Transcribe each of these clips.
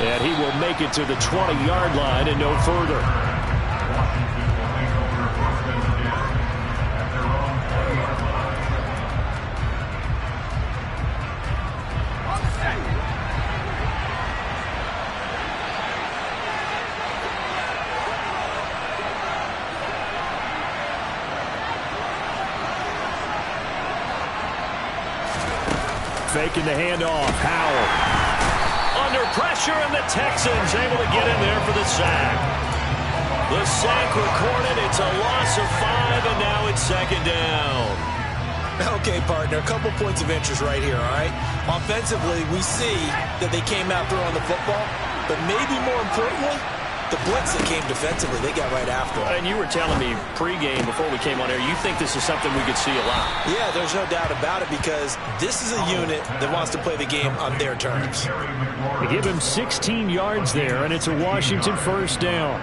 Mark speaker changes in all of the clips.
Speaker 1: And he will make it to the 20-yard line and no further. Faking the handoff. Howell. Under pressure, and the Texans able to get in there for the sack. The sack recorded. It's a loss of 5, and now it's second down.
Speaker 2: Okay, partner, a couple points of interest right here, all right? Offensively, we see that they came out throwing the football, but maybe more importantly, the blitz that came defensively, they got right after it.
Speaker 1: And you were telling me pregame before we came on air, you think this is something we could see a lot.
Speaker 2: Yeah, there's no doubt about it because this is a unit that wants to play the game on their terms.
Speaker 1: They give him 16 yards there, and it's a Washington first down.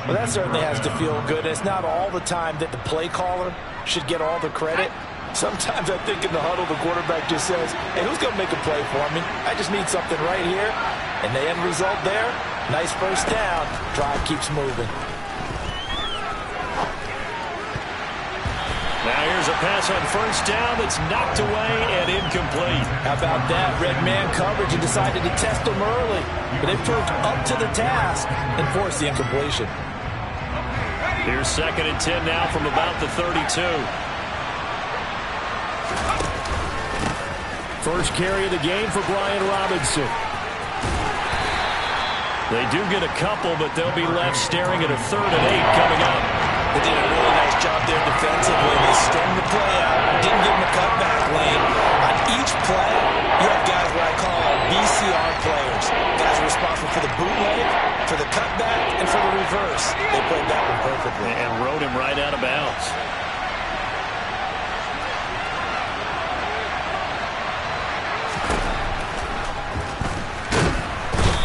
Speaker 3: Well, that certainly has to feel good. It's not all the time that the play caller should get all the credit. Sometimes I think in the huddle, the quarterback just says, hey, who's going to make a play for me? I just need something right here. And the end result there, nice first down. Drive keeps moving.
Speaker 1: Now here's a pass on first down that's knocked away and incomplete.
Speaker 3: How about that? Red man coverage and decided to test them early. But they've proved up to the task and forced the incompletion.
Speaker 1: Here's second and 10 now from about the 32. First carry of the game for Brian Robinson. They do get a couple, but they'll be left staring at a 3rd and 8 coming up.
Speaker 2: They did a really nice job there defensively. They strung the play out, didn't give them a cutback lane. On each play, you have guys what I call BCR players. Guys are responsible for the bootleg, for the cutback, and for the reverse. They played that one perfectly.
Speaker 1: And rode him right out of bounds.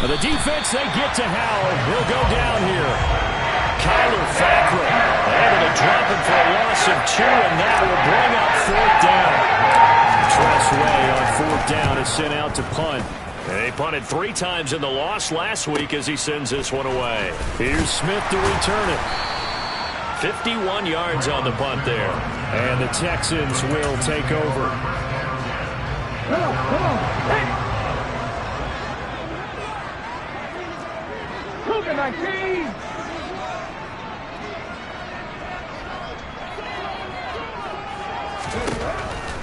Speaker 1: The defense, they get to Howell. He'll go down here. Kyler Fackrell able to drop him for a loss of 2, and that will bring up 4th down. Tressway on 4th down is sent out to punt. They punted 3 times in the loss last week as he sends this one away. Here's Smith to return it. 51 yards on the punt there. And the Texans will take over.
Speaker 4: Come on, hey!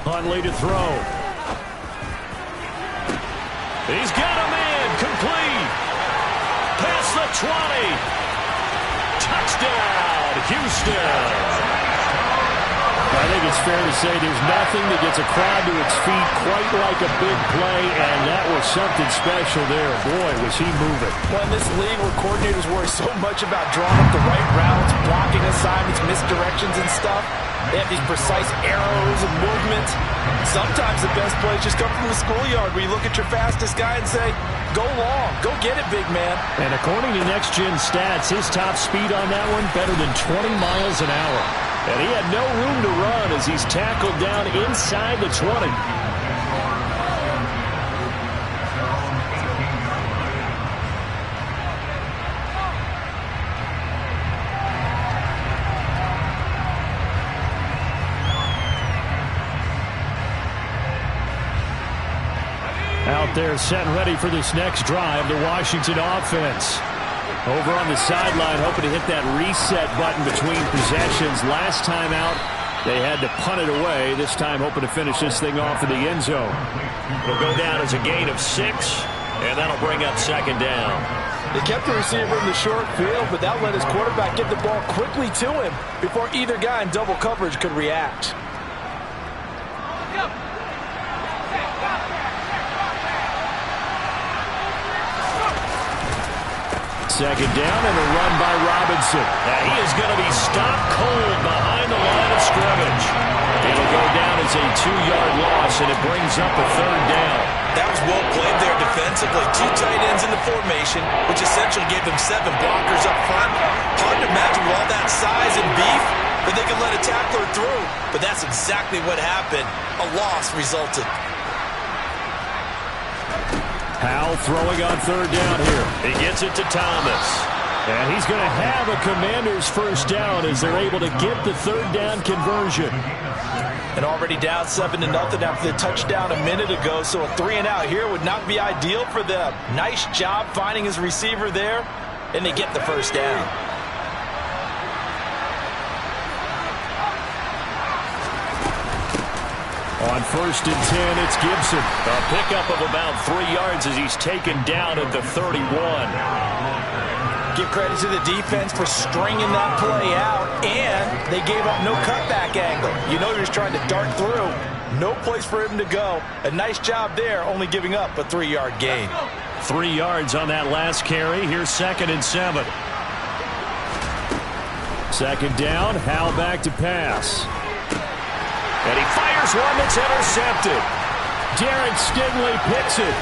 Speaker 1: Huntley to throw. He's got a man. Complete. Past the 20. Touchdown, Houston. I think it's fair to say there's nothing that gets a crowd to its feet quite like a big play, and that was something special there. Boy, was he moving.
Speaker 3: Well, in this league where coordinators worry so much about drawing up the right routes, blocking assignments, misdirections and stuff, they have these precise arrows and movements. Sometimes the best plays just come from the schoolyard where you look at your fastest guy and say, go long, go get it, big man.
Speaker 1: And according to Next Gen Stats, his top speed on that one better than 20 miles an hour. And he had no room to run as he's tackled down inside the 20. Out there set and ready for this next drive, the Washington offense. Over on the sideline, hoping to hit that reset button between possessions. Last time out, they had to punt it away. This time, hoping to finish this thing off in the end zone. It'll go down as a gain of 6, and that'll bring up second down.
Speaker 3: They kept the receiver in the short field, but that let his quarterback get the ball quickly to him before either guy in double coverage could react.
Speaker 1: Second down and a run by Robinson. Now he is going to be stopped cold behind the line of scrimmage. It'll go down as a 2-yard loss, and it brings up a 3rd down.
Speaker 2: That was well played there defensively. 2 tight ends in the formation, which essentially gave them 7 blockers up front. Hard to imagine with all that size and beef that they could let a tackler through. But that's exactly what happened. A loss resulted.
Speaker 1: Howell throwing on third down here. He gets it to Thomas. And he's going to have a Commanders first down as they're able to get the third down conversion.
Speaker 3: And already down 7-0 after the touchdown a minute ago, so a 3-and-out here would not be ideal for them. Nice job finding his receiver there, and they get the first down.
Speaker 1: On 1st and 10, it's Gibson. A pickup of about 3 yards as he's taken down at the 31.
Speaker 3: Give credit to the defense for stringing that play out, and they gave up no cutback angle. You know he was trying to dart through. No place for him to go. A nice job there, only giving up a 3-yard gain.
Speaker 1: 3 yards on that last carry. Here's 2nd and 7. 2nd down, Howell back to pass. And he fires one that's intercepted. Derek Stingley picks it.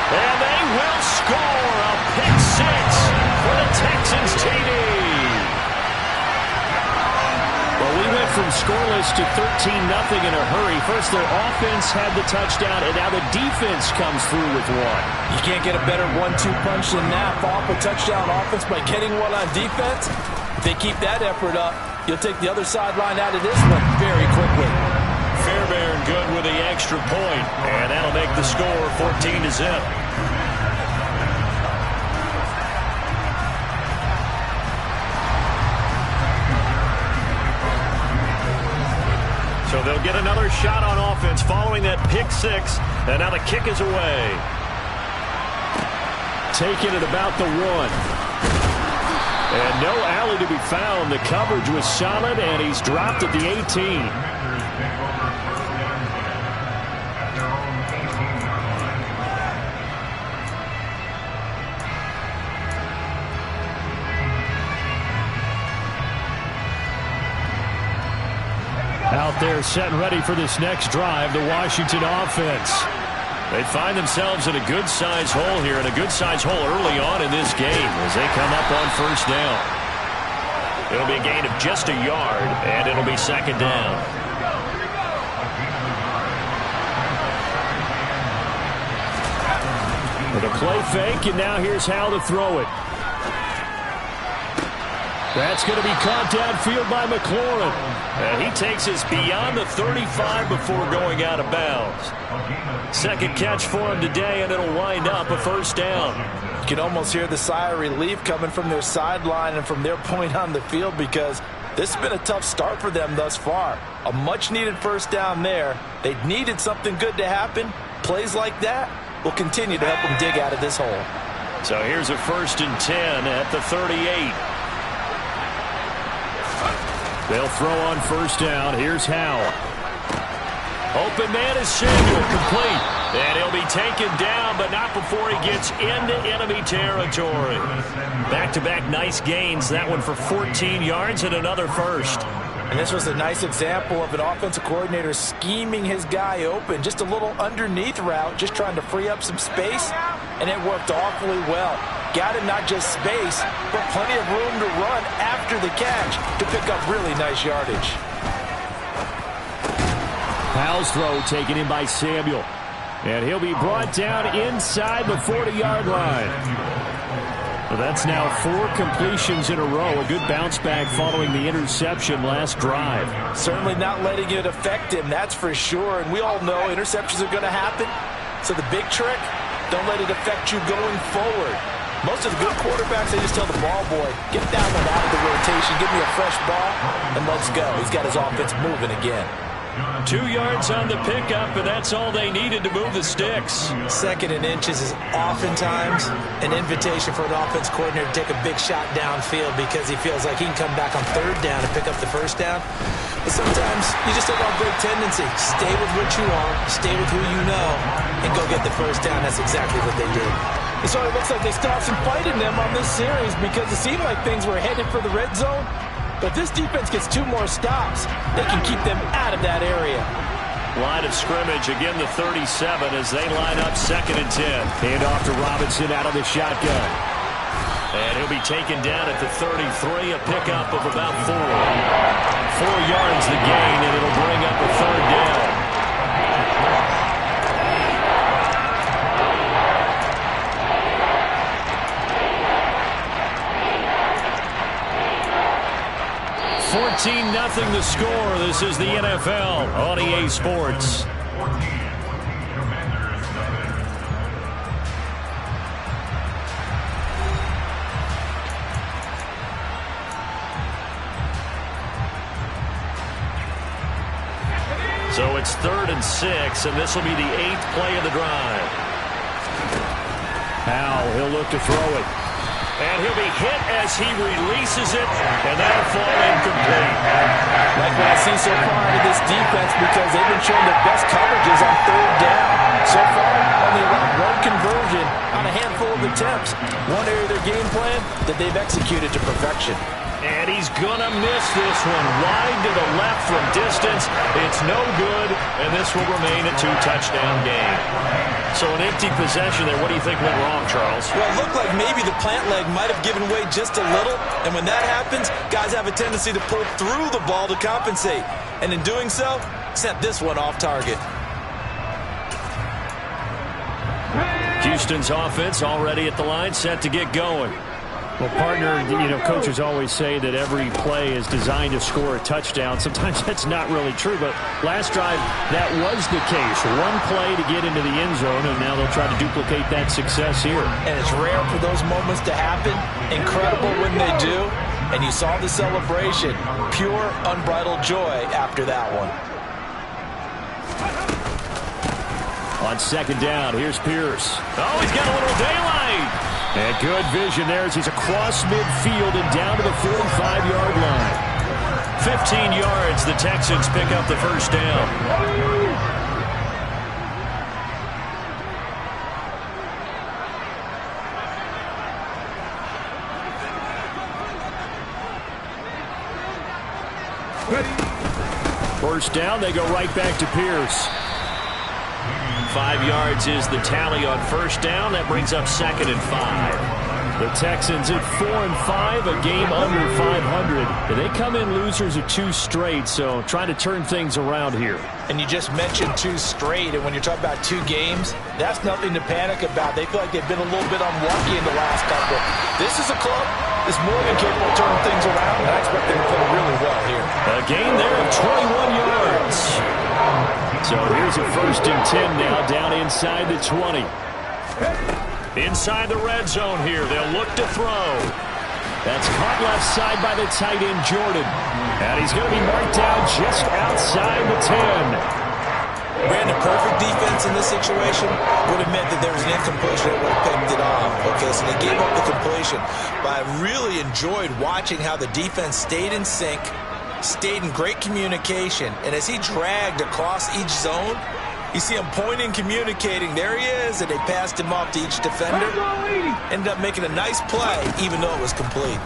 Speaker 1: And they will score a pick 6 for the Texans TD. Well, we went from scoreless to 13-0 in a hurry. First, their offense had the touchdown, and now the defense comes through with one.
Speaker 3: You can't get a better 1-2 punch than that. Follow up a touchdown offense by getting one on defense. If they keep that effort up, you'll take the other sideline out of this one very quickly.
Speaker 1: Fairbairn good with the extra point, and that'll make the score 14-0. So they'll get another shot on offense following that pick 6, and now the kick is away. Taking it about the 1. And no alley to be found. The coverage was solid, and he's dropped at the 18. Out there set and ready for this next drive, the Washington offense. They find themselves in a good-sized hole here, and a good-sized hole early on in this game as they come up on 1st down. It'll be a gain of just a yard, and it'll be 2nd down. With a play fake, and now here's how to throw it. That's going to be caught downfield by McLaurin. And he takes us beyond the 35 before going out of bounds. 2nd catch for him today, and it'll wind up a 1st down.
Speaker 3: You can almost hear the sigh of relief coming from their sideline and from their point on the field, because this has been a tough start for them thus far. A much-needed 1st down there. They needed something good to happen. Plays like that will continue to help them dig out of this hole.
Speaker 1: So here's a 1st and 10 at the 38. They'll throw on 1st down. Here's Howell. Open man is Samuel, complete. And he'll be taken down, but not before he gets into enemy territory. Back-to-back nice gains. That one for 14 yards and another 1st.
Speaker 3: And this was a nice example of an offensive coordinator scheming his guy open. Just a little underneath route, just trying to free up some space, and it worked awfully well. Got him not just space, but plenty of room to run after the catch to pick up really nice yardage.
Speaker 1: Howell's throw taken in by Samuel. And he'll be brought down inside the 40-yard line. Well, that's now 4 completions in a row. A good bounce back following the interception last drive.
Speaker 3: Certainly not letting it affect him, that's for sure. And we all know interceptions are going to happen. So the big trick, don't let it affect you going forward. Most of the good quarterbacks, they just tell the ball boy, get that one out of the rotation, give me a fresh ball, and let's go. He's got his offense moving again.
Speaker 1: 2 yards on the pickup, and that's all they needed to move the sticks.
Speaker 3: 2nd and inches is oftentimes an invitation for an offense coordinator to take a big shot downfield because he feels like he can come back on 3rd down and pick up the 1st down. But sometimes you just don't have a great tendency. Stay with what you are, stay with who you know, and go get the 1st down. That's exactly what they did. And so it looks like they still have some fight in them on this series because it seemed like things were headed for the red zone. But this defense gets 2 more stops. They can keep them out of that area.
Speaker 1: Line of scrimmage, again the 37 as they line up 2nd and 10. Hand off to Robinson out of the shotgun. And he'll be taken down at the 33, a pickup of about 4. 4 yards the gain, and it'll bring up a 3rd down. 17-0 the score. This is the NFL on EA Sports. So it's 3rd and 6, and this will be the 8th play of the drive. Howell, he'll look to throw it. And he'll be hit as he releases it, and that'll fall incomplete.
Speaker 3: Like what I see so far out of this defense, because they've been showing the best coverages on 3rd down. So far, only allowed 1 conversion on a handful of attempts. One area of their game plan that they've executed to perfection.
Speaker 1: And he's going to miss this one. Wide to the left from distance. It's no good, and this will remain a 2-touchdown game. So an empty possession there. What do you think went wrong, Charles?
Speaker 2: Well, it looked like maybe the plant leg might have given way just a little. And when that happens, guys have a tendency to pull through the ball to compensate. And in doing so, sent this one off target.
Speaker 1: Houston's offense already at the line, set to get going.
Speaker 5: Well, partner, coaches always say that every play is designed to score a touchdown. Sometimes that's not really true, but last drive, that was the case. One play to get into the end zone, and now they'll try to duplicate that success here.
Speaker 3: And it's rare for those moments to happen. Incredible when they do. And you saw the celebration. Pure, unbridled joy after that one.
Speaker 1: On 2nd down, here's Pierce. Oh, he's got a little daylight. And good vision there as he's across midfield and down to the 45-yard line. 15 yards, the Texans pick up the first down. First down, they go right back to Pierce. 5 yards is the tally on first down. That brings up 2nd and 5. The Texans at 4 and 5, a game under 500. They come in losers of 2 straight, so trying to turn things around here.
Speaker 3: And you just mentioned 2 straight, and when you're talking about 2 games, that's nothing to panic about. They feel like they've been a little bit unlucky in the last couple. This is a club that's more than capable of turning things around, and I expect them to play really well here.
Speaker 1: A gain there of 21 yards. So here's a 1st and 10 now, down inside the 20. Inside the red zone here, they'll look to throw. That's caught left side by the tight end, Jordan. And he's going to be marked down just outside the 10.
Speaker 2: Brandon, perfect defense in this situation would have meant that there was an incompletion that would have picked it off. Okay, so they gave up the completion. But I really enjoyed watching how the defense stayed in sync, stayed in great communication, and as he dragged across each zone, you see him pointing, communicating. There he is, and they passed him off to each defender. Ended up making a nice play, even though it was complete.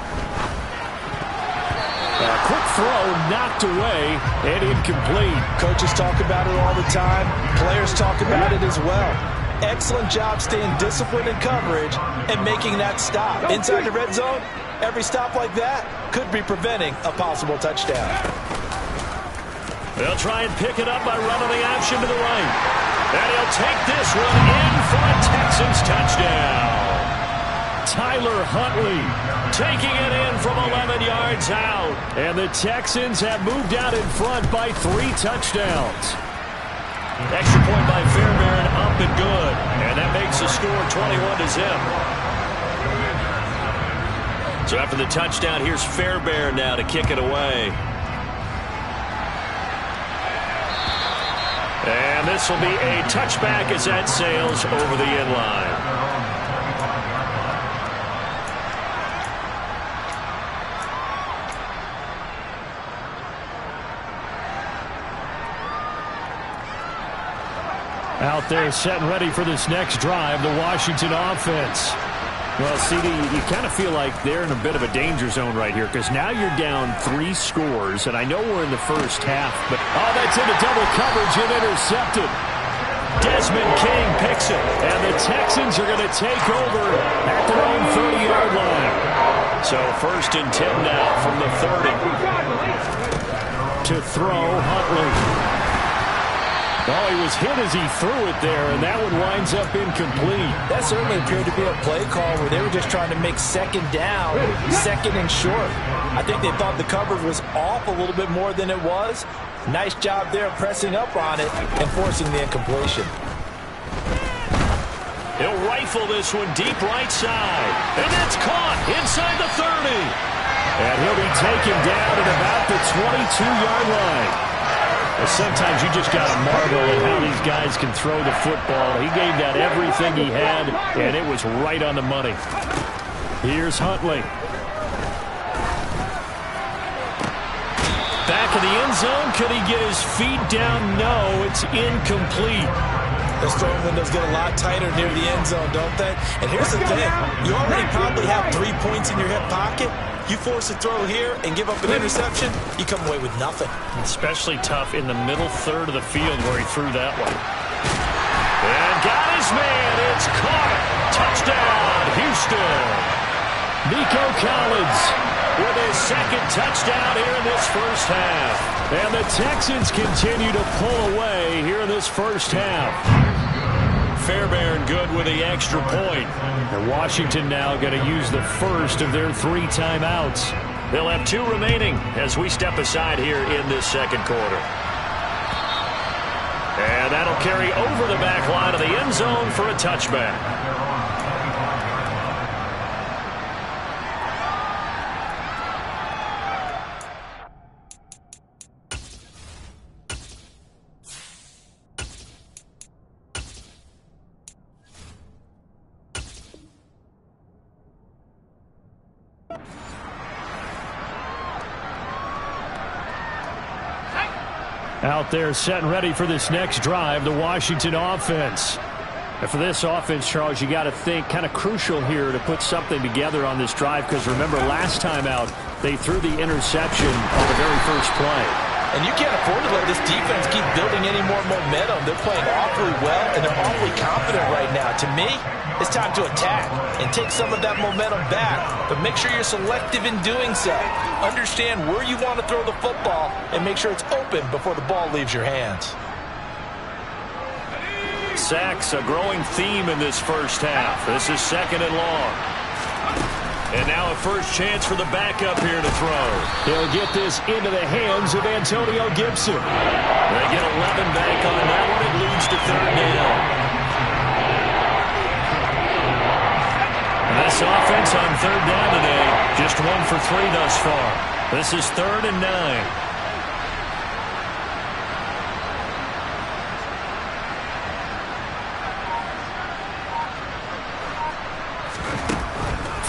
Speaker 1: A quick throw knocked away and incomplete.
Speaker 3: Coaches talk about it all the time. Players talk about it as well. Excellent job staying disciplined in coverage and making that stop. Inside the red zone, every stop like that could be preventing a possible touchdown.
Speaker 1: They'll try and pick it up by running the option to the right. And he'll take this one in for a Texans touchdown. Tyler Huntley taking it in from 11 yards out. And the Texans have moved out in front by 3 touchdowns. Extra point by Fairbairn, up and good. And that makes the score 21-0. So after the touchdown, here's Fairbairn now to kick it away. And this will be a touchback as that sails over the end line.
Speaker 5: Out there set and ready for this next drive, the Washington offense. Well, CD, you kind of feel like they're in a bit of a danger zone right here because now you're down 3 scores, and I know we're in the first half, but
Speaker 1: that's into double coverage and intercepted. Desmond King picks it, and the Texans are going to take over at their own 30-yard line. So 1st and 10 now from the 30. To throw, Huntley.
Speaker 5: Oh, he was hit as he threw it there, and that one winds up incomplete.
Speaker 3: That certainly appeared to be a play call where they were just trying to make second down, second and short. I think they thought the coverage was off a little bit more than it was. Nice job there pressing up on it and forcing the incompletion.
Speaker 1: He'll rifle this one deep right side. And that's caught inside the 30.
Speaker 5: And he'll be taken down at about the 22-yard line. Well, sometimes you just got to marvel at how these guys can throw the football. He gave that everything he had, and it was right on the money. Here's Huntley. Back in the end zone. Could he get his feet down? No, it's incomplete.
Speaker 3: Those throwing windows get a lot tighter near the end zone, don't they? And here's the thing. You already probably have 3 points in your hip pocket. You force a throw here and give up an interception, you come away with nothing.
Speaker 5: Especially tough in the middle third of the field where he threw that one. And got his man. It's caught. Touchdown, Houston. Nico Collins with his second touchdown here in this first half. And the Texans continue to pull away here in this first half. Fairbairn good with the extra point. And Washington now going to use the first of their 3 timeouts. They'll have 2 remaining as we step aside here in this second quarter. And that'll carry over the back line of the end zone for a touchback. Out there set and ready for this next drive, the Washington offense. And for this offense, Charles, you got to think kind of crucial here to put something together on this drive, because remember last time out they threw the interception on the very first play.
Speaker 3: And you can't afford to let this defense keep building any more momentum. They're playing awfully well, and they're awfully confident right now. To me, it's time to attack and take some of that momentum back. But make sure you're selective in doing so. Understand where you want to throw the football and make sure it's open before the ball leaves your hands.
Speaker 5: Sacks, a growing theme in this first half. This is second and long. And now a first chance for the backup here to throw. He'll get this into the hands of Antonio Gibson. They get 11 back on that one. It leads to third down. And this offense on third down today, just 1 for 3 thus far. This is 3rd and 9.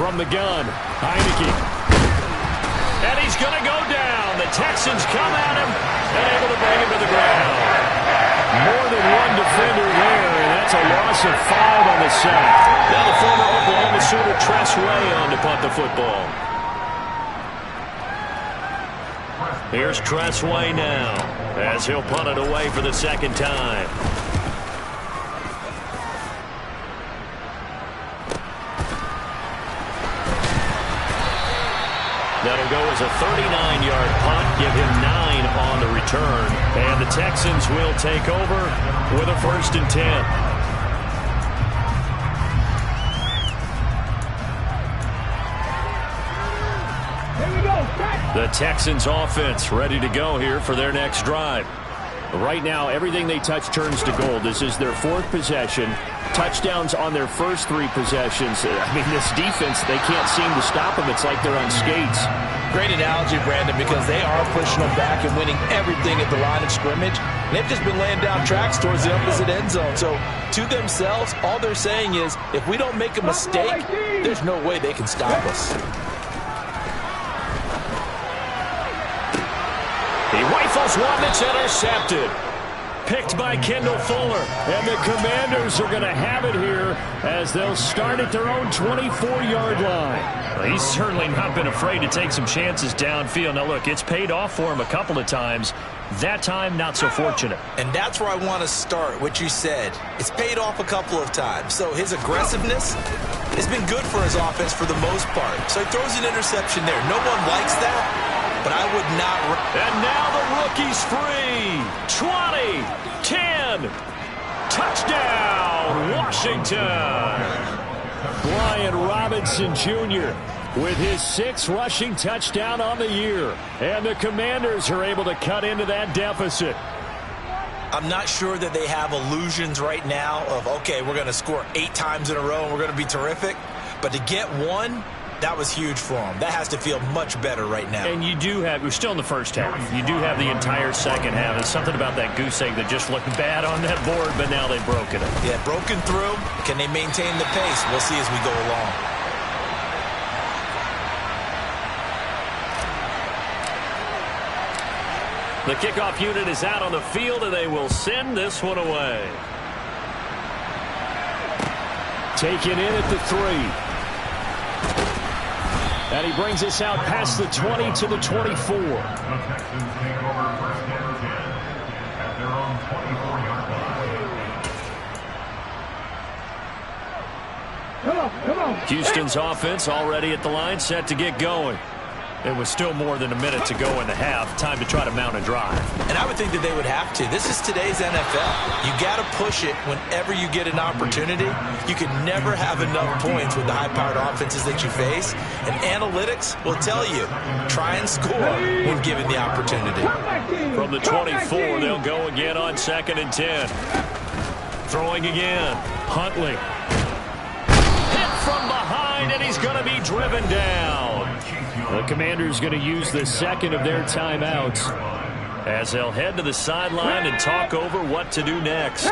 Speaker 5: From the gun, Heineke. And he's going to go down. The Texans come at him and able to bring him to the ground. More than one defender there, and that's a loss of 5 on the sack. Now the former Oklahoma Sooner Tress Way on to punt the football. Here's Tress Way now as he'll punt it away for the second time. That'll go as a 39-yard punt, give him 9 on the return. And the Texans will take over with a 1st and 10.
Speaker 4: Here we go.
Speaker 5: The Texans offense ready to go here for their next drive. Right now, everything they touch turns to gold. This is their 4th possession. Touchdowns on their first 3 possessions. I mean, this defense, they can't seem to stop them. It's like they're on skates.
Speaker 3: Great analogy, Brandon, because they are pushing them back and winning everything at the line of scrimmage. They've just been laying down tracks towards the opposite end zone. So, to themselves, all they're saying is, if we don't make a mistake, there's no way they can stop us.
Speaker 5: He rifles one that's intercepted. Picked by Kendall Fuller. And the Commanders are going to have it here as they'll start at their own 24-yard line. Well, he's certainly not been afraid to take some chances downfield. Now, look, it's paid off for him a couple of times. That time, not so fortunate.
Speaker 3: And that's where I want to start, what you said. It's paid off a couple of times. So his aggressiveness has been good for his offense for the most part. So he throws an interception there. No one likes that.
Speaker 2: but I would not.
Speaker 1: And now the rookie's free. 20, 10, touchdown, Washington. Brian Robinson Jr. with his 6th rushing touchdown on the year. And the Commanders are able to cut into that deficit.
Speaker 2: I'm not sure that they have illusions right now of, okay, we're going to score 8 times in a row and we're going to be terrific. But to get one, that was huge for them. That has to feel much better right now.
Speaker 5: And you do have, we're still in the first half. You do have the entire second half. There's something about that goose egg that just looked bad on that board, but now they've broken it.
Speaker 2: Yeah, broken through. Can they maintain the pace? We'll see as we go along.
Speaker 1: The kickoff unit is out on the field, and they will send this one away. Taken in at the 3. And he brings us out past the 20 to the 24.
Speaker 6: The Texans take over first down and 10 at their own 24-yard line.
Speaker 4: Come on.
Speaker 1: Houston's offense already at the line, set to get going. It was still more than a minute to go in the half. Time to try to mount a drive.
Speaker 2: And I would think that they would have to. This is today's NFL. You got to push it whenever you get an opportunity. You can never have enough points with the high-powered offenses that you face. And analytics will tell you, try and score when given the opportunity.
Speaker 1: From the 24, they'll go again on 2nd and 10. Throwing again. Huntley. Hit from behind, and he's going to be driven down. The Commanders going to use the second of their timeouts as they'll head to the sideline and talk over what to do next.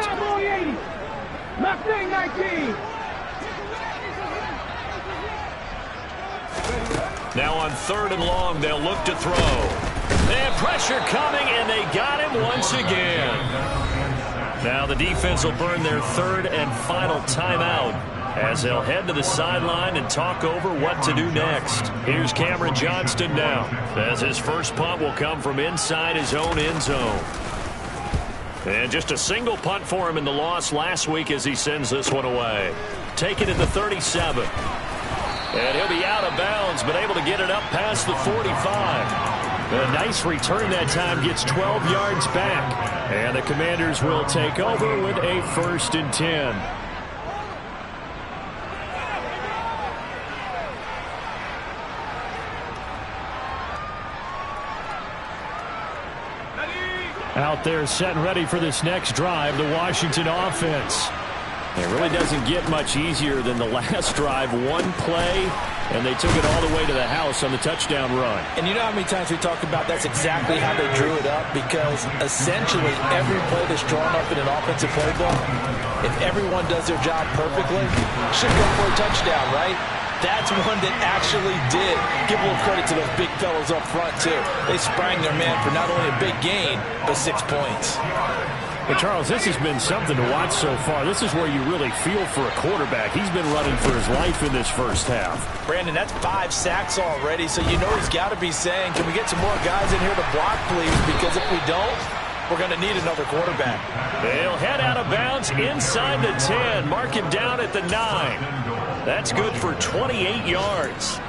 Speaker 4: Mustang 19.
Speaker 1: Now on 3rd and long, they'll look to throw. They have pressure coming, and they got him once again. Now the defense will burn their 3rd and final timeout as they'll head to the sideline and talk over what to do next. Here's Cameron Johnston now, as his first punt will come from inside his own end zone. And just a single punt for him in the loss last week as he sends this one away. Taken at the 37. And he'll be out of bounds, but able to get it up past the 45. A nice return that time, gets 12 yards back. And the Commanders will take over with a 1st and 10. Out there set and ready for this next drive, the Washington offense. It really doesn't get much easier than the last drive. One play, and they took it all the way to the house on the touchdown run.
Speaker 3: And you know how many times we talk about that's exactly how they drew it up? Because essentially every play that's drawn up in an offensive playbook, if everyone does their job perfectly, should go for a touchdown, right? That's one that actually did. Give a little credit to those big fellows up front, too. They sprang their man for not only a big gain, but 6 points.
Speaker 5: Well, Charles, this has been something to watch so far. This is where you really feel for a quarterback. He's been running for his life in this first half.
Speaker 3: Brandon, that's 5 sacks already, so you know he's got to be saying, can we get some more guys in here to block, please? Because if we don't, we're going to need another quarterback.
Speaker 1: They'll head out of bounds inside the 10. Mark him down at the 9. That's good for 28 yards.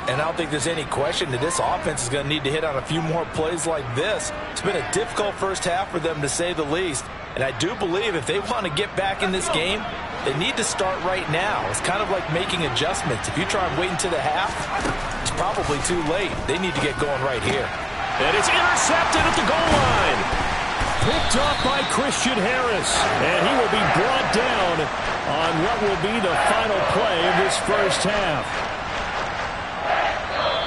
Speaker 3: And I don't think there's any question that this offense is going to need to hit on a few more plays like this. It's been a difficult first half for them, to say the least. And I do believe if they want to get back in this game, they need to start right now. It's kind of like making adjustments. If you try and wait until the half, it's probably too late. They need to get going right here.
Speaker 1: And it's intercepted at the goal line. Picked up by Christian Harris. And he will be brought down on what will be the final play of this first half.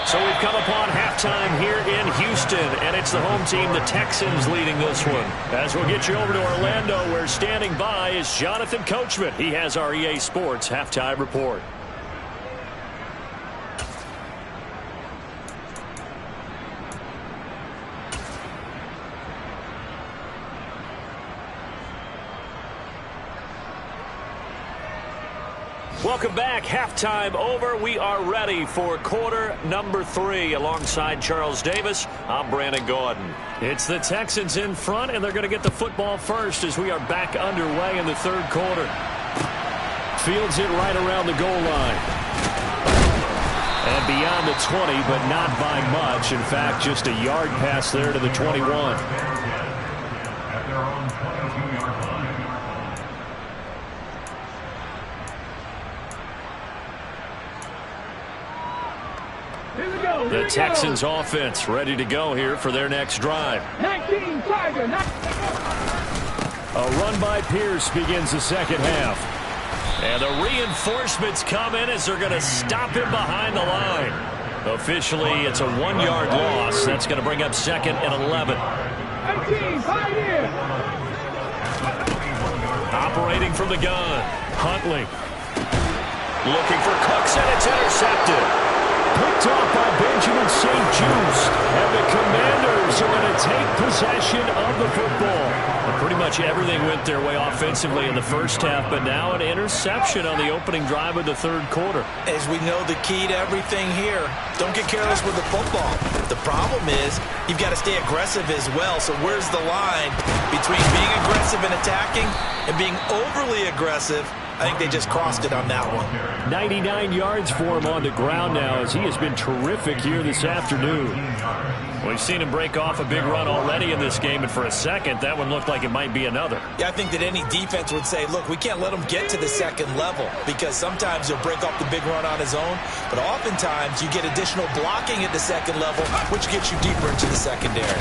Speaker 1: So we've come upon halftime here in Houston, and it's the home team, the Texans, leading this one. As we'll get you over to Orlando, where standing by is Jonathan Coachman. He has our EA Sports halftime report. Welcome back. Halftime over. We are ready for quarter number 3. Alongside Charles Davis, I'm Brandon Gaudin. It's the Texans in front, and they're going to get the football first as we are back underway in the 3rd quarter. Fields it right around the goal line.
Speaker 5: And beyond the 20, but not by much. In fact, just a yard pass there to the 21.
Speaker 6: At their own 22-yard line.
Speaker 5: The Texans offense ready to go here for their next drive.
Speaker 4: 19 Tiger.
Speaker 5: A run by Pierce begins the second half. And the reinforcements come in as they're going to stop him behind the line. Officially, it's a 1-yard loss. That's going to bring up 2nd and 11.
Speaker 4: 18 Pioneer.
Speaker 5: Operating from the gun, Huntley. Looking for Cooks, and it's intercepted. Picked off by Benjamin St-Juste. And the Commanders are going to take possession of the football. And pretty much everything went their way offensively in the first half, but now an interception on the opening drive of the third quarter.
Speaker 3: As we know, the key to everything here, don't get careless with the football. The problem is you've got to stay aggressive as well. So where's the line between being aggressive and attacking and being overly aggressive? I think they just crossed it on that one.
Speaker 5: 99 yards for him on the ground now as he has been terrific here this afternoon. We've seen him break off a big run already in this game, and for a second, that one looked like it might be another.
Speaker 3: Yeah, I think that any defense would say, look, we can't let him get to the second level because sometimes he'll break off the big run on his own, but oftentimes you get additional blocking at the second level, which gets you deeper into the secondary.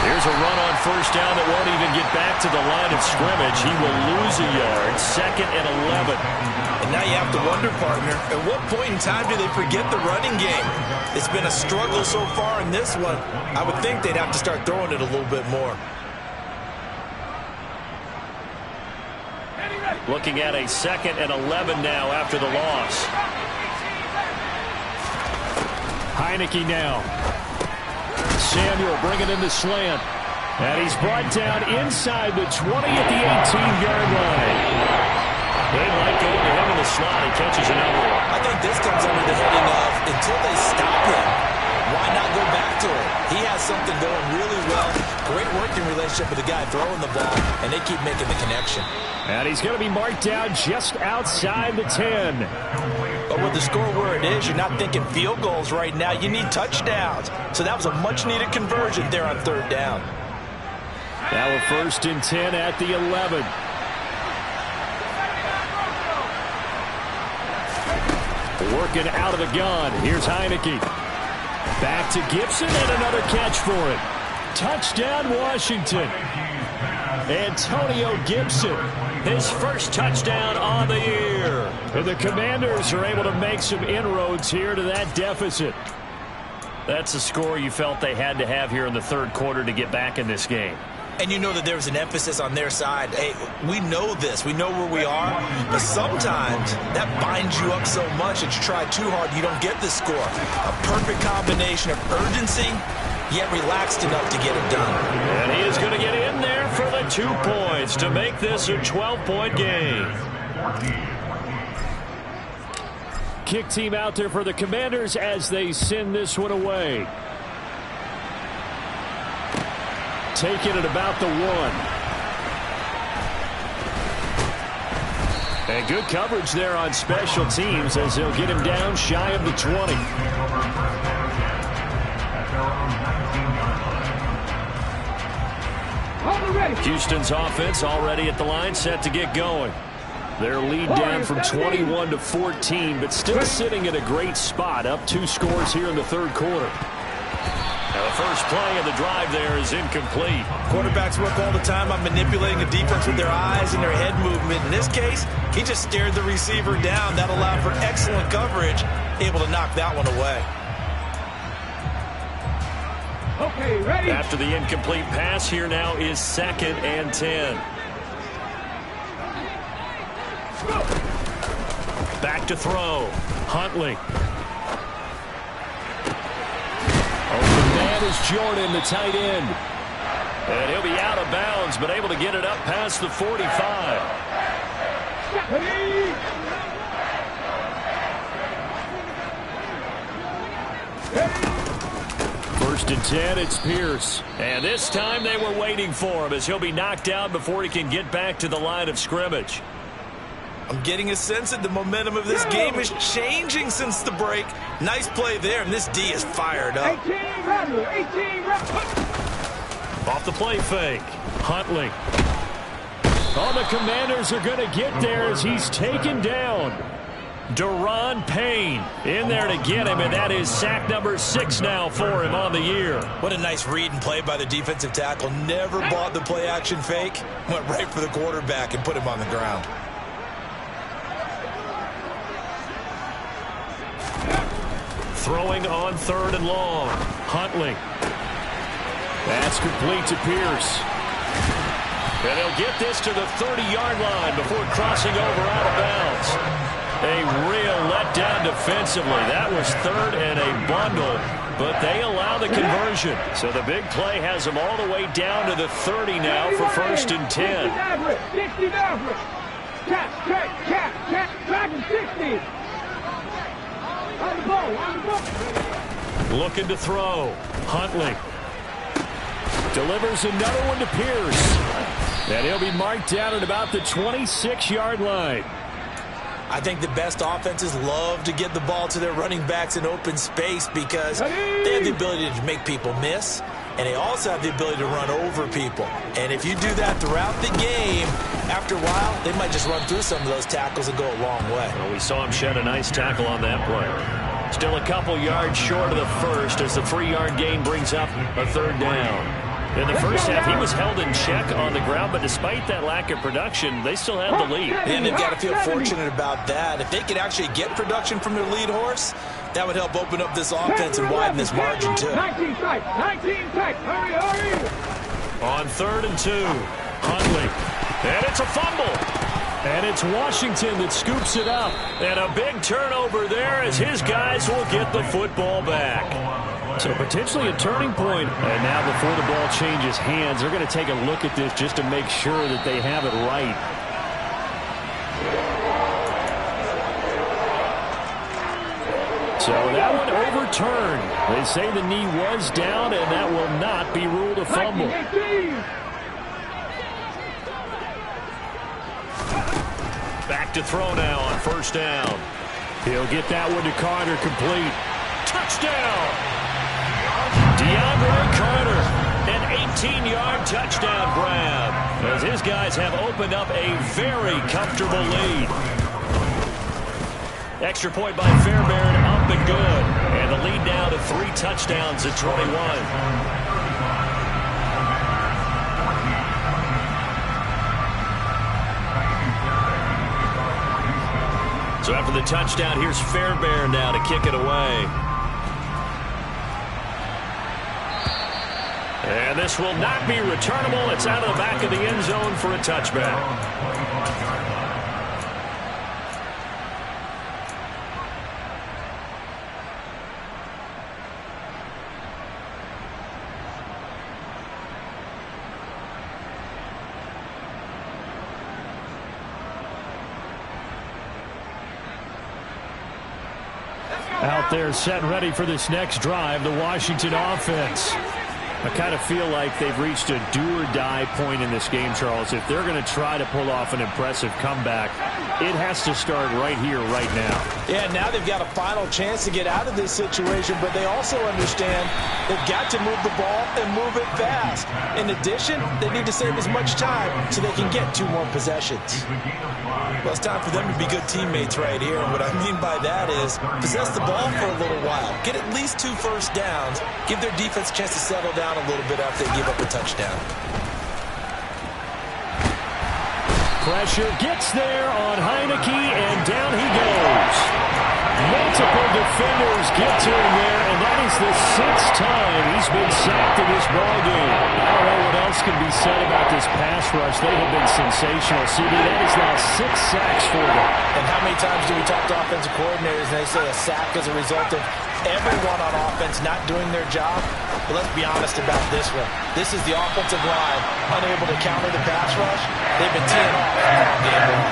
Speaker 5: Here's a run on first down that won't even get back to the line of scrimmage. He will lose a yard, 2nd and 11.
Speaker 3: And now you have to wonder, partner, at what point in time do they forget the running game? It's been a struggle so far in this one. I would think they'd have to start throwing it a little bit more.
Speaker 5: Looking at a 2nd and 11 now after the loss. Heineke now. Samuel bringing in the slant. And he's brought down inside the 20 at the 18-yard line. They might go to him in the slot. He catches another one.
Speaker 3: I think this comes under the heading of until they stop him, why not go back to him? He has something going really well. Great working relationship with the guy throwing the ball, and they keep making the connection.
Speaker 5: And he's going to be marked down just outside the 10.
Speaker 3: But with the score where it is, you're not thinking field goals right now. You need touchdowns. So that was a much-needed conversion there on third down.
Speaker 5: Now a 1st and 10 at the 11. Working out of the gun. Here's Heineke. Back to Gibson and another catch for him. Touchdown, Washington. Antonio Gibson, his first touchdown on the year. And the Commanders are able to make some inroads here to that deficit. That's a score you felt they had to have here in the third quarter to get back in this game.
Speaker 3: And you know that there's an emphasis on their side. Hey, we know this. We know where we are. But sometimes that binds you up so much that you try too hard, you don't get the score. A perfect combination of urgency, yet relaxed enough to get it done.
Speaker 5: And he is going to get in there for the 2 points to make this a 12-point game. Kick team out there for the Commanders as they send this one away. Taking it about the 1. And good coverage there on special teams as they'll get him down shy of the 20. Houston's offense already at the line, set to get going. Their lead down from 21 to 14, but still sitting at a great spot, up 2 scores here in the third quarter. Now the first play of the drive there is incomplete.
Speaker 3: Quarterbacks work all the time on manipulating a defense with their eyes and their head movement. In this case, he just stared the receiver down. That allowed for excellent coverage, able to knock that one away.
Speaker 4: Okay, ready?
Speaker 5: After the incomplete pass, here now is 2nd and 10. Back to throw. Huntley. Open man is Jordan, the tight end. And he'll be out of bounds, but able to get it up past the 45. First and 10, it's Pierce. And this time they were waiting for him as he'll be knocked down before he can get back to the line of scrimmage.
Speaker 2: I'm getting a sense that the momentum of this game is changing since the break. Nice play there, and this D is fired up.
Speaker 4: 18 rounder, 18 rounder.
Speaker 5: Off the play fake. Huntley. Oh, the Commanders are going to get there as he's taken down. Daron Payne in there to get him, and that is sack number 6 now for him on the year.
Speaker 2: What a nice read and play by the defensive tackle. Never bought the play-action fake. Went right for the quarterback and put him on the ground.
Speaker 5: Throwing on 3rd and long. Huntley. That's complete to Pierce. And he'll get this to the 30-yard line before crossing over out of bounds. A real letdown defensively. That was 3rd and a bundle, but they allow the conversion. So the big play has them all the way down to the 30 now for 1st and 10.
Speaker 4: 60 average. Catch, back and 60. On the ball, on the ball.
Speaker 5: Looking to throw. Huntley. Delivers another one to Pierce. And he'll be marked down at about the 26-yard line.
Speaker 2: I think the best offenses love to get the ball to their running backs in open space because they have the ability to make people miss, and they also have the ability to run over people. And if you do that throughout the game, after a while, they might just run through some of those tackles and go a long way.
Speaker 5: Well, we saw him shed a nice tackle on that play. Still a couple yards short of the first as the 3-yard gain brings up a 3rd down. In the first half, he was held in check on the ground, but despite that lack of production, they still have the lead.
Speaker 2: And they've got to feel fortunate about that. If they could actually get production from their lead horse, that would help open up this offense and widen this margin, too.
Speaker 4: 19 sacks, hurry.
Speaker 5: On 3rd and 2, Huntley. And it's a fumble. And it's Washington that scoops it up. And a big turnover there as his guys will get the football back. So potentially a turning point. And now before the ball changes hands, they're going to take a look at this just to make sure that they have it right. So that one overturned. They say the knee was down, and that will not be ruled a fumble. Back to throw now on 1st down. He'll get that one to Carter, complete. Touchdown! DeAndre Carter, an 18-yard touchdown grab, as his guys have opened up a very comfortable lead. Extra point by Fairbairn, up and good. And the lead now to 3 touchdowns at 21. So after the touchdown, here's Fairbairn now to kick it away. And this will not be returnable. It's out of the back of the end zone for a touchback. Out there set and ready for this next drive, the Washington offense. I kind of feel like they've reached a do-or-die point in this game, Charles. If they're going to try to pull off an impressive comeback, it has to start right here, right now.
Speaker 3: Yeah, now they've got a final chance to get out of this situation, but they also understand they've got to move the ball and move it fast. In addition, they need to save as much time so they can get 2 more possessions.
Speaker 2: Well, it's time for them to be good teammates right here, and what I mean by that is possess the ball for a little while, get at least 2 first downs, give their defense a chance to settle down a little bit after they give up a touchdown.
Speaker 5: Pressure gets there on Heineke, and down he goes. Multiple defenders get to him there, and that is the 6th time he's been sacked in this ballgame. I don't know what else can be said about this pass rush. They have been sensational. CD, that is now 6 sacks for them.
Speaker 3: And how many times do we talk to offensive coordinators and they say a sack is a result of everyone on offense not doing their job? But let's be honest about this one. This is the offensive line unable to counter the pass rush. They've been teeing off all game long.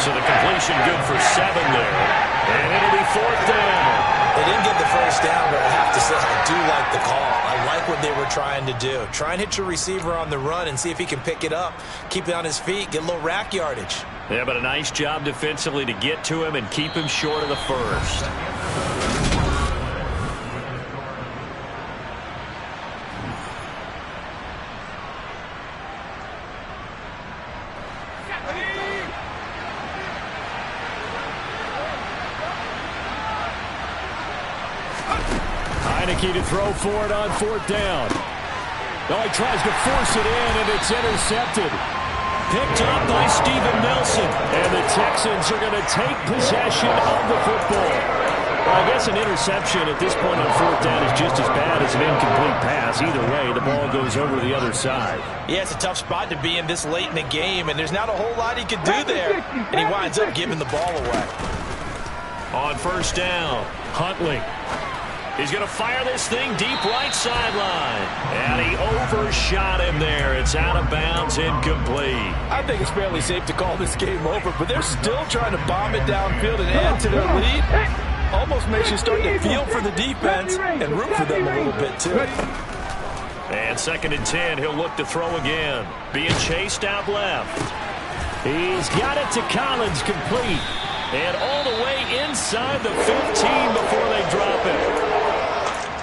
Speaker 5: So the completion good for 7 there. And it'll be 4th down.
Speaker 2: They didn't get the
Speaker 3: first down, but I have to say I do like the call. I like what they were trying to do. Try and hit your receiver on the run and see if he can pick it up, keep it on his feet, get a little rack yardage.
Speaker 5: Yeah, but a nice job defensively to get to him and keep him short of the first. Heineke to throw for it on 4th down. Oh, he tries to force it in, and it's intercepted. Picked up by Steven Nelson. And the Texans are going to take possession of the football. Well, I guess an interception at this point on 4th down is just as bad as an incomplete pass. Either way, the ball goes over the other side.
Speaker 3: Yeah, it's a tough spot to be in this late in the game, and there's not a whole lot he could do there. And he winds up giving the ball away.
Speaker 5: On 1st down, Huntley. He's going to fire this thing deep right sideline. And he overshot him there. It's out of bounds, incomplete.
Speaker 3: I think it's fairly safe to call this game over, but they're still trying to bomb it downfield and add to their lead. Almost makes you start to feel for the defense and root for them a little bit, too.
Speaker 5: And 2nd and 10, he'll look to throw again. Being chased out left. He's got it to Collins, complete. And all the way inside the 15 before they drop it.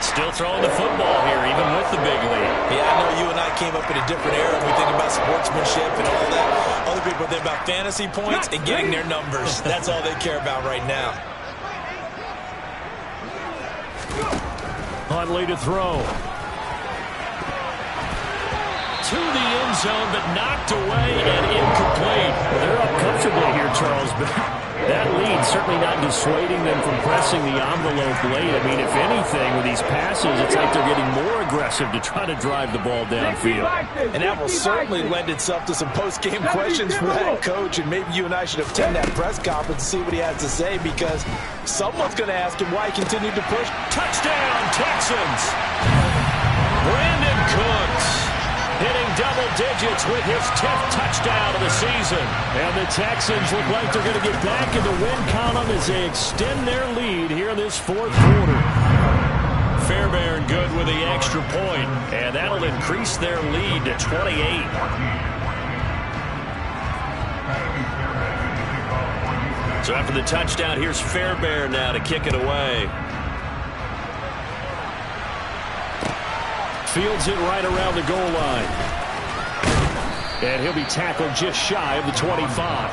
Speaker 5: Still throwing the football here, even with the big lead.
Speaker 3: Yeah, I know you and I came up in a different era. We think about sportsmanship and all that. Other people think about fantasy points and getting their numbers. That's all they care about right now.
Speaker 5: Huntley to throw. To the end zone, but knocked away and incomplete. Well, they're up comfortably here, Charles, but that lead certainly not dissuading them from pressing the envelope late. I mean, if anything, with these passes, it's like they're getting more aggressive to try to drive the ball downfield.
Speaker 3: And that will certainly lend itself to some post-game questions for that coach, and maybe you and I should attend that press conference to see what he has to say, because someone's going to ask him why he continued to push.
Speaker 5: Touchdown, Texans! Brandon Cooks hitting double digits with his 10th touchdown of the season. And the Texans look like they're going to get back in the win column as they extend their lead here in this 4th quarter. Fairbairn good with the extra point, and that'll increase their lead to 28. So after the touchdown, here's Fairbairn now to kick it away. Fields it right around the goal line. And he'll be tackled just shy of the 25.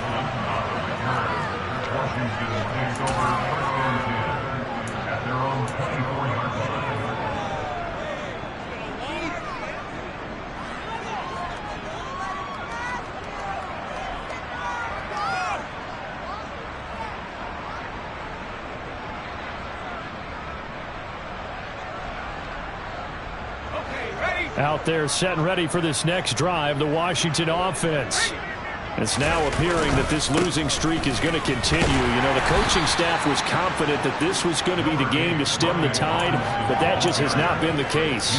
Speaker 5: Out there set and ready for this next drive, the Washington offense. It's now appearing that this losing streak is going to continue. You know, the coaching staff was confident that this was going to be the game to stem the tide, but that just has not been the case.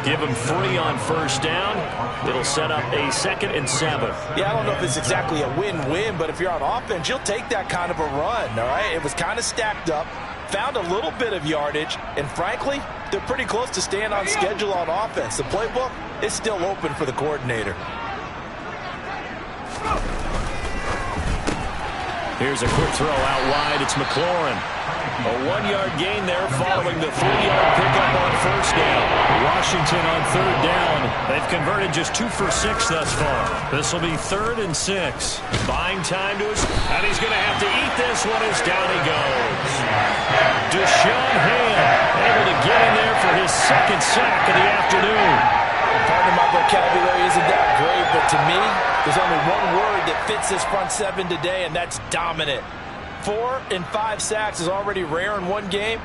Speaker 5: Give them 3 on 1st down. It'll set up a 2nd and 7.
Speaker 3: Yeah, I don't know if it's exactly a win-win, but if you're on offense, you'll take that kind of a run, all right? It was kind of stacked up, found a little bit of yardage, and frankly, they're pretty close to staying on schedule on offense. The playbook is still open for the coordinator.
Speaker 5: Here's a quick throw out wide. It's McLaurin. A 1-yard gain there following the 3-yard pickup on 1st down. Washington on 3rd down. They've converted just 2 for 6 thus far. This will be 3rd and 6. Buying time to us, and he's going to have to eat this one as down he goes. Deshaun Hand able to get in there for his 2nd sack of the afternoon.
Speaker 3: Pardon my vocabulary isn't that great, but to me, there's only one word that fits this front 7 today, and that's dominant. 4 and 5 sacks is already rare in one game.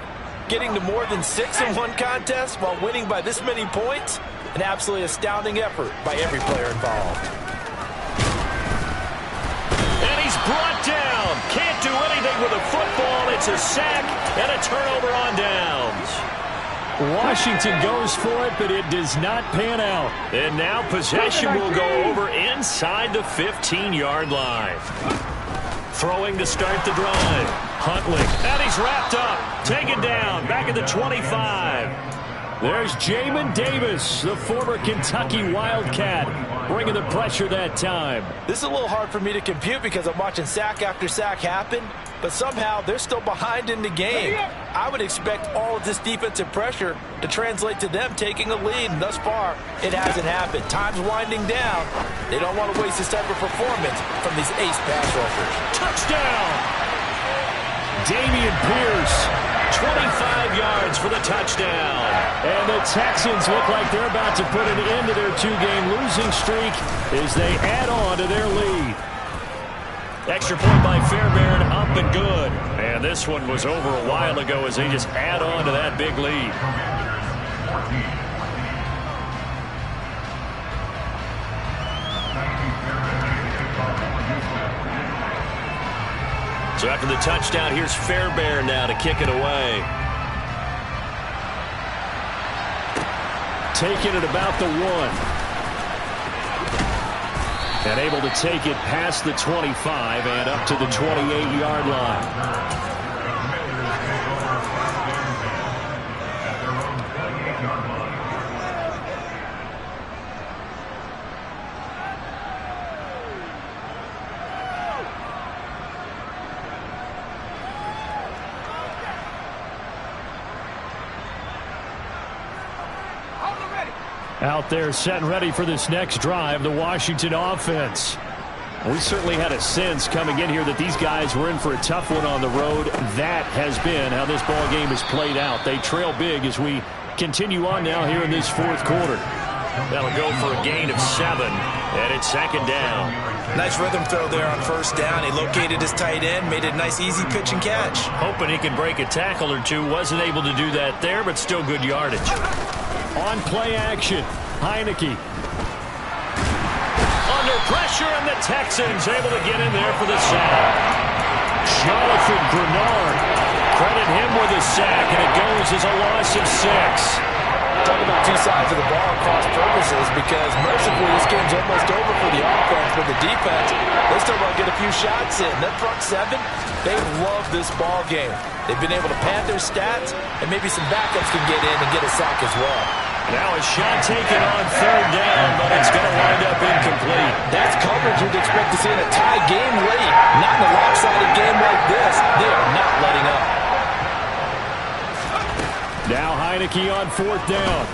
Speaker 3: Getting to more than 6 in one contest while winning by this many points, an absolutely astounding effort by every player involved.
Speaker 5: And he's brought down. Can't do anything with a football. It's a sack and a turnover on downs. Washington goes for it, but it does not pan out. And now possession will go over inside the 15-yard line.
Speaker 1: Throwing to start the drive. Huntley. And he's wrapped up. Taken down. Back at the 25. There's Jamin Davis, the former Kentucky Wildcat, bringing the pressure that time.
Speaker 3: This is a little hard for me to compute because I'm watching sack after sack happen, but somehow they're still behind in the game. I would expect all of this defensive pressure to translate to them taking a lead, and thus far, it hasn't happened. Time's winding down. They don't want to waste this type of performance from these ace pass rushers.
Speaker 1: Touchdown! Dameon Pierce. 25 yards for the touchdown.
Speaker 5: And the Texans look like they're about to put an end to their two-game losing streak as they add on to their lead.
Speaker 1: Extra point by Fairbairn, up and good. And this one was over a while ago as they just add on to that big lead. So after the touchdown, here's Fairbairn now to kick it away.
Speaker 5: Taking it about the 1. And able to take it past the 25 and up to the 28-yard line. Out there set and ready for this next drive, the Washington offense. We certainly had a sense coming in here that these guys were in for a tough one on the road. That has been how this ball game has played out. They trail big as we continue on now here in this fourth quarter.
Speaker 1: That'll go for a gain of 7, and it's second down.
Speaker 2: Nice rhythm throw there on first down. He located his tight end, made it a nice easy pitch and catch.
Speaker 1: Hoping he can break a tackle or two. Wasn't able to do that there, but still good yardage.
Speaker 5: On play action, Heineke.
Speaker 1: Under pressure, and the Texans able to get in there for the sack.
Speaker 5: Jonathan Grenard.
Speaker 1: Credit him with a sack, and it goes as a loss of 6.
Speaker 3: Talk about two sides of the ball cross purposes, because mercifully this game's almost over for the offense, but the defense, they still want to get a few shots in. That front 7, they love this ball game. They've been able to pad their stats, and maybe some backups can get in and get a sack as well.
Speaker 1: Now a shot taken on third down, but it's going to wind up incomplete.
Speaker 3: That's coverage you'd expect to see in a tie game late. Not in a lopsided game like this. They are not letting up.
Speaker 5: Now Heineke on fourth down.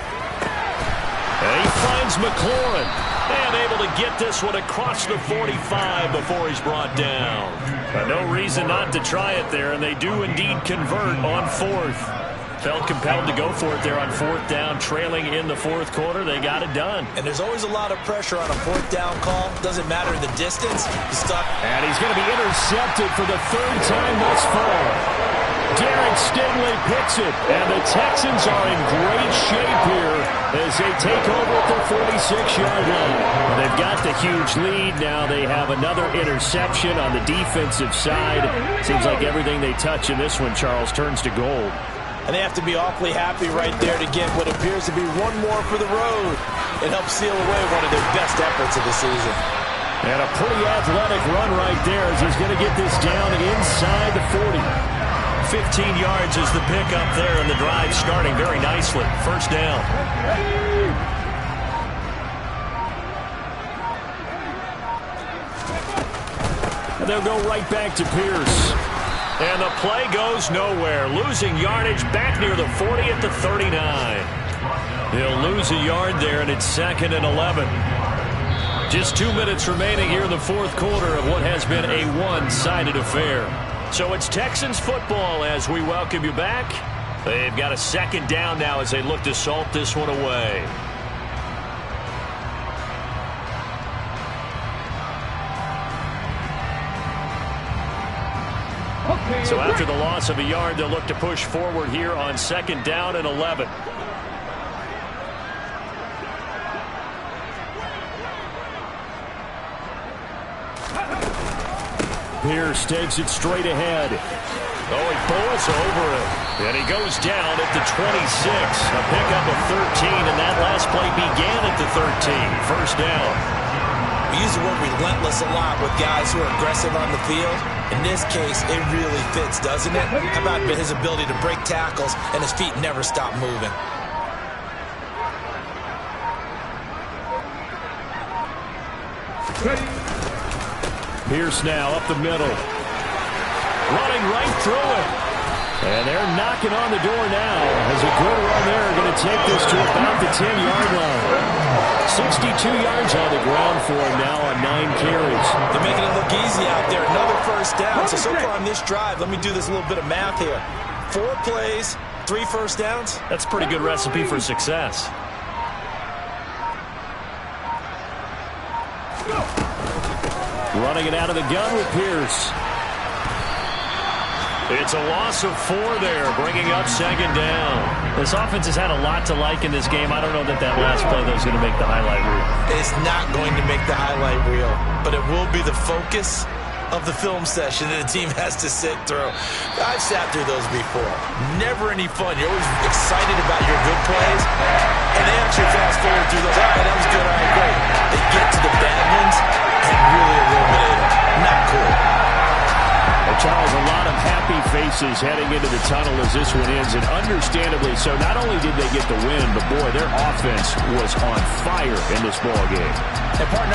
Speaker 1: And he finds McLaurin. And able to get this one across the 45 before he's brought down. No reason not to try it there, and they do indeed convert on fourth. Felt compelled to go for it there on fourth down, trailing in the fourth quarter. They got it done.
Speaker 2: And there's always a lot of pressure on a fourth down call. Doesn't matter the distance. He's stuck.
Speaker 5: And he's going to be intercepted for the third time thus far. Derek Stingley picks it, and the Texans are in great shape here as they take over at the 46-yard line. Well, they've got the huge lead. Now they have another interception on the defensive side. Seems like everything they touch in this one, Charles, turns to gold.
Speaker 3: And they have to be awfully happy right there to get what appears to be one more for the road. It helps seal away one of their best efforts of the season.
Speaker 5: And a pretty athletic run right there as he's going to get this down inside the 40.
Speaker 1: 15 yards is the pickup there, and the drive starting very nicely. First down.
Speaker 5: And they'll go right back to Pierce.
Speaker 1: And the play goes nowhere. Losing yardage back near the 40 at the 39. He'll lose a yard there, and it's 2nd and 11. Just 2 minutes remaining here in the fourth quarter of what has been a one-sided affair. So it's Texans football as we welcome you back. They've got a second down now as they look to salt this one away. So after the loss of a yard, they'll look to push forward here on 2nd down and 11.
Speaker 5: Pierce takes it straight ahead.
Speaker 1: Oh, he bowls over it. And he goes down at the 26. A pickup of 13, and that last play began at the 13. First down.
Speaker 2: We use the word relentless a lot with guys who are aggressive on the field. In this case, it really fits, doesn't it? How about his ability to break tackles and his feet never stop moving?
Speaker 5: Pierce now up the middle. Running right through it. And they're knocking on the door now. As a good run there, going to take this to about the 10-yard line. 62 yards on the ground for him now on 9 carries.
Speaker 2: They're making it look easy out there. Another first down. So far on this drive, let me do this little bit of math here. 4 plays, 3 first downs.
Speaker 1: That's a pretty good recipe for success.
Speaker 5: Running it out of the gun with Pierce.
Speaker 1: It's a loss of 4 there, bringing up 2nd down. This offense has had a lot to like in this game. I don't know that last play, though, is going to make the highlight reel.
Speaker 2: It's not going to make the highlight reel, but it will be the focus of the film session that the team has to sit through. I've sat through those before. Never any fun. You're always excited about your good plays, and they actually fast forward through those. All right, that was good. All right, great. They get to the bad ones and really illuminate them. Not cool.
Speaker 5: Well, Charles, a lot of happy faces heading into the tunnel as this one ends, and understandably so. Not only did they get the win, but boy, their offense was on fire in this ball game.
Speaker 3: And partner